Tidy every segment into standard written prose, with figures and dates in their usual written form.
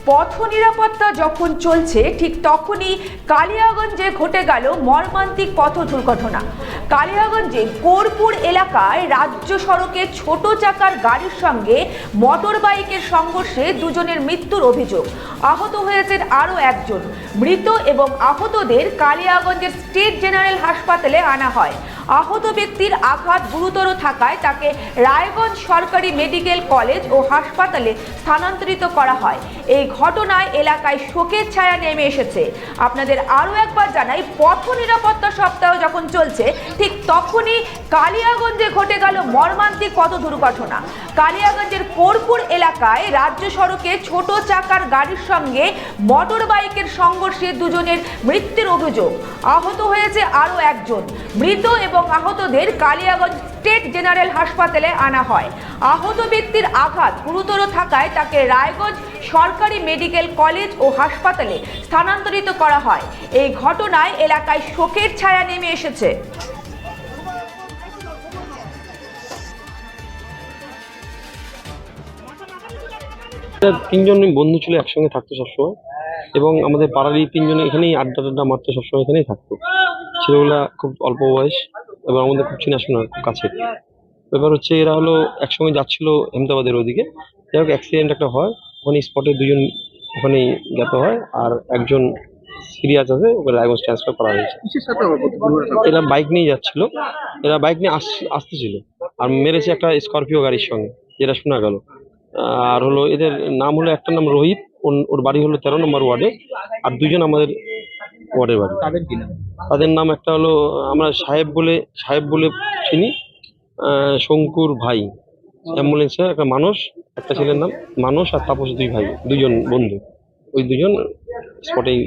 পথ নিরাপত্তা যখন চলছে ঠিক তখনই কালিয়াগঞ্জে ঘটে গেল মর্মান্তিক পথ দুর্ঘটনা। কালিয়াগঞ্জে কোরপুর এলাকায় রাজ্য সড়কে ছোট চাকার গাড়ির সঙ্গে মোটর বাইকের সংঘর্ষে দুজনের মৃত্যুর অভিযোগ। আহত হয়েছেন আরও একজন। মৃত এবং আহতদের কালিয়াগঞ্জের স্টেট জেনারেল হাসপাতালে আনা হয়। আহত ব্যক্তির আঘাত গুরুতর থাকায় তাকে রায়গঞ্জ সরকারি মেডিকেল কলেজ ও হাসপাতালে স্থানান্তরিত করা হয়। এই ঘটনায় এলাকায় শোকের ছায়া নেমে এসেছে। আপনাদের আরও একবার জানাই, পথ নিরাপত্তা সপ্তাহ যখন চলছে ঠিক তখনই কালিয়াগঞ্জে ঘটে গেল মর্মান্তিক পথ দুর্ঘটনা। কালিয়াগঞ্জের কোরপুর এলাকায় রাজ্য সড়কে ছোট চাকার গাড়ির সঙ্গে মোটর বাইকের সংঘর্ষে দুজনের মৃত্যুর অভিযোগ। আহত হয়েছে আরও একজন। মৃত এবং আহতদের কালিয়াগঞ্জ স্টেট জেনারেল হাসপাতালে আনা হয়। আহত ব্যক্তির আঘাত গুরুতর থাকায় তাকে রায়গঞ্জ সরকারি মেডিকেল কলেজ ও হাসপাতালে স্থানান্তরিত করা হয়। এই ঘটনায় এলাকায় শোকের ছায়া নেমে এসেছে। তিনজন বন্ধু ছিল, একসঙ্গে থাকতো সবসময়, এবং আমাদের পাড়ারই তিনজনে এখানেই আড্ডা মারতো, সবসময় এখানেই থাকতো। ছেলেগুলা খুব অল্প বয়স এবং আমাদের খুব চেনাশোনা, খুব কাছে। ব্যাপার হচ্ছে এরা হলো একসঙ্গে যাচ্ছিল আহমেদাবাদের ওদিকে, যাই হোক অ্যাক্সিডেন্ট একটা হয়, ওখানে স্পটে দুজন ওখানেই জ্ঞাত হয়, আর একজন সিরিয়াস আছে, ওকে রায়গঞ্জ ট্রান্সফার করা হয়েছে। এরা বাইক নিয়ে যাচ্ছিল, এরা বাইক নিয়ে আসতেছিল আর মেরেছে একটা স্করপিও গাড়ির সঙ্গে, যেটা শোনা গেল। আর হলো এদের নাম হলো, একটার নাম রোহিত, ওর বাড়ি হলো 13 নম্বর ওয়ার্ডে, আর দুজন আমাদের ওয়ার্ডের বাড়ি। তাদের নাম একটা হলো, আমরা সাহেব বলে চিনি, শঙ্কুর ভাই অ্যাম্বুলেন্সে, একটা মানুষ, একটা ছেলের নাম মানুষ, আর তাপস, দুজন বন্ধু, ওই দুজন স্পটেই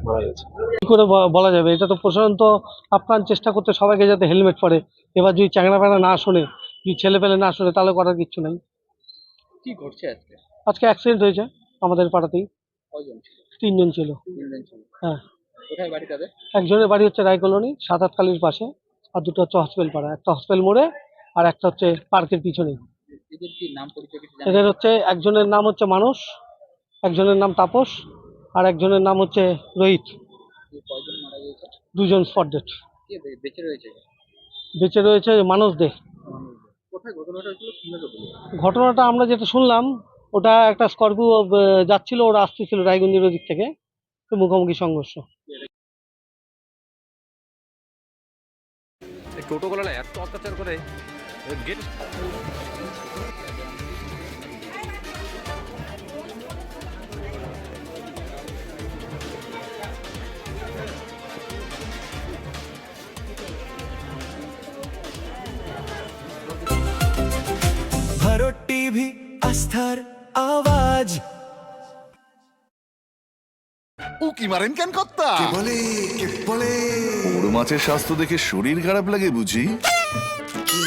মারা গেছে। কি করে বলা যাবে? এটা তো প্রশাসন তো আপ্রাণ চেষ্টা করতে সবাইকে যাতে হেলমেট পরে। এবার যদি চ্যাংড়া প্যাংড়া না শোনে, যদি ছেলে পেলে না শোনে, তাহলে করার কিচ্ছু নাই। কি ঘটছে আজকে অ্যাক্সিডেন্ট হয়েছে আমাদের পাড়াতেই। কয়জন ছিল? 3 জন ছিল। হ্যাঁ। কোথায় বাড়ি তাদের? একজনের বাড়ি হচ্ছে রায় কলোনি 7-8 কালির পাশে, আর দুটো হচ্ছে হসপিটাল পাড়া, একটা হসপিটাল মোড়ে আর একটা হচ্ছে পার্কের পিছনে। এদের কি নাম পরিচয়? এদের হচ্ছে একজনের নাম হচ্ছে মানুষ, একজনের নাম তাপস, আর একজনের নাম হচ্ছে রোহিত। কয়জন মারা গেছে? 2 জন স্পট ডেড। কে বেঁচে রয়েছে? বেঁচে রয়েছে মানুষ দে। কোথায় ঘটনাটা হয়েছিল? ঘটনাটা আমরা যেটা শুনলাম, ওটা একটা স্করপিও যাচ্ছিল, ওরা আসতেছিল রায়গঞ্জের ওদিক থেকে, তো মুখোমুখি সংঘর্ষ। টোটো গুলো না এত অত্যাচার করে গেট ভারত টিভি, আস্থার আওয়াজ। উকি মারেন কেন কর্তা? কে বলে বড় মাছের স্বাস্থ্য দেখে শরীর খারাপ লাগে বুঝি? কে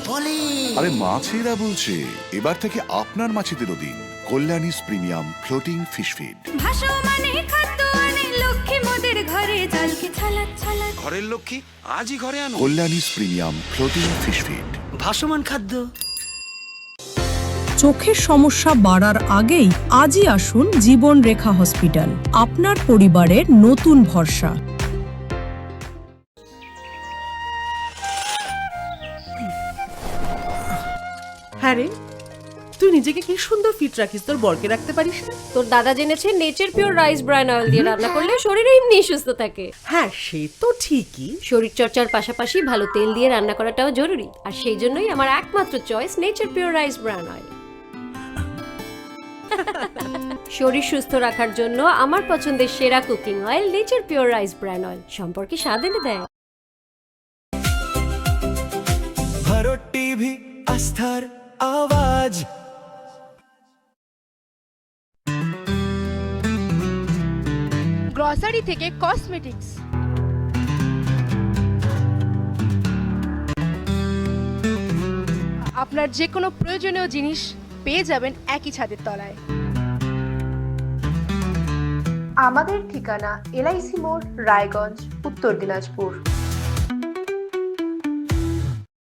বলে আরে মাছেরা বলছে, এবার থেকে আপনার মাছেদেরও দিন কল্যাণীস প্রিমিয়াম ফ্লোটিং ফিশ ফিড। ভাসমানে খাদ্য আনে লক্ষ্মী মোদের ঘরে, জলকে ছালাত ছালাত। ঘরের লক্ষ্মী আজই ঘরে আনো কল্যাণীস প্রিমিয়াম ফ্লোটিং ফিশ ফিড। ভাসমান খাদ্য। চোখের সমস্যা বাড়ার আগেই আজই আসুন জীবন রেখা হসপিটাল, আপনার পরিবারের নতুন ভরসা। হ্যাঁ রে, তুই নিজেকে কি সুন্দর ফিট রাখিস, তোর বরকে রাখতে পারিস না? তোর দাদা জেনেছে nature pure rice bran oil দিয়ে রান্না করলে শরীর এমনি সুস্থ থাকে। হ্যাঁ, সে তো ঠিকই। শরীর চর্চার পাশাপাশি ভালো তেল দিয়ে রান্না করাটাও জরুরি, আর সেই জন্যই আমার একমাত্র choice nature pure rice bran oil. শরীর সুস্থ রাখার জন্য আমার পছন্দের সেরা cooking oil nature pure rice bran oil, সম্পর্কে স্বাদ এনে দেয়। ভারত টিভি, আস্থার আওয়াজ। গ্রসারি থেকে কসমেটিক্স, আপনার যে কোনো প্রয়োজনীয় জিনিস পেয়ে যাবেন একই ছাদের তলায়। আমাদের ঠিকানা LIC মোড়, রায়গঞ্জ, উত্তর দিনাজপুর।